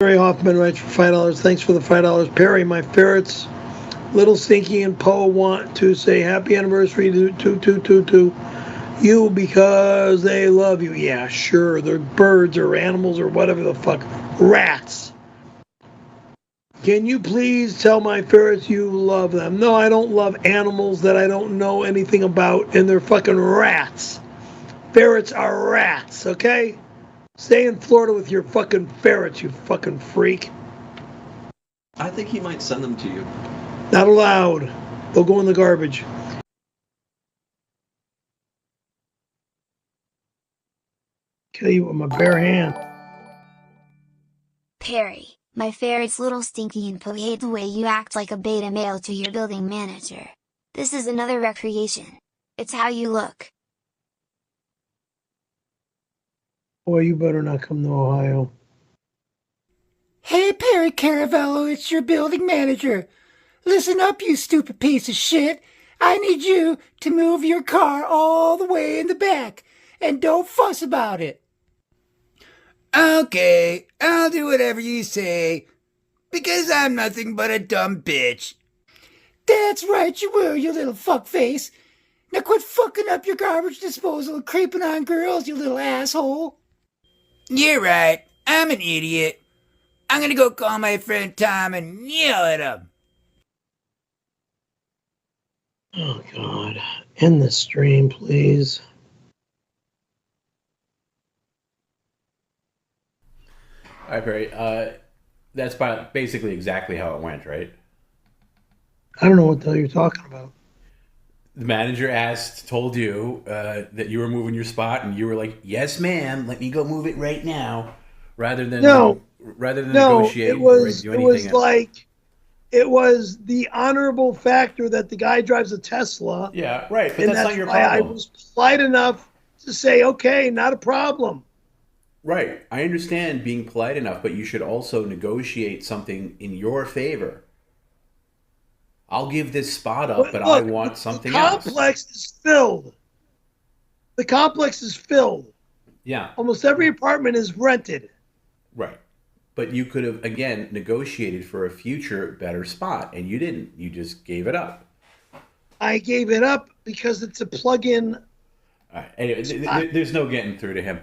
Perry Hoffman writes for $5. Thanks for the $5. Perry, my ferrets, Little Stinky and Poe, want to say happy anniversary to you because they love you. Yeah, sure. They're birds or animals or whatever the fuck. Rats. Can you please tell my ferrets you love them? No, I don't love animals that I don't know anything about, and they're fucking rats. Ferrets are rats, okay? Stay in Florida with your fucking ferrets, you fucking freak. I think he might send them to you. Not allowed. They'll go in the garbage. Kill you with my bare hand. Perry, my ferret's Little Stinky and Poe hate the way you act like a beta male to your building manager. This is another recreation. It's how you look. Boy, you better not come to Ohio. Hey, Perry Caravello, it's your building manager. Listen up, you stupid piece of shit. I need you to move your car all the way in the back, and don't fuss about it. Okay, I'll do whatever you say, because I'm nothing but a dumb bitch. That's right, you will, you little fuckface. Now quit fucking up your garbage disposal and creeping on girls, you little asshole. You're right, I'm an idiot. I'm gonna go call my friend Tom and yell at him. Oh, God. End the stream, please. All right, Perry. That's basically exactly how it went, right? I don't know what the hell you're talking about. The manager told you that you were moving your spot, and you were like, "Yes, ma'am. Let me go move it right now," rather than negotiate it was, or do anything else. It was the honorable factor that the guy drives a Tesla. Yeah, right. But and that's not your why problem. I was polite enough to say, okay, not a problem. Right. I understand being polite enough, but you should also negotiate something in your favor. I'll give this spot up, but I want something else. The complex is filled. The complex is filled. Yeah. Almost every apartment is rented. Right. But you could have, again, negotiated for a future better spot, and you didn't. You just gave it up. I gave it up because it's a plug-in. All right. Anyway, there's no getting through to him.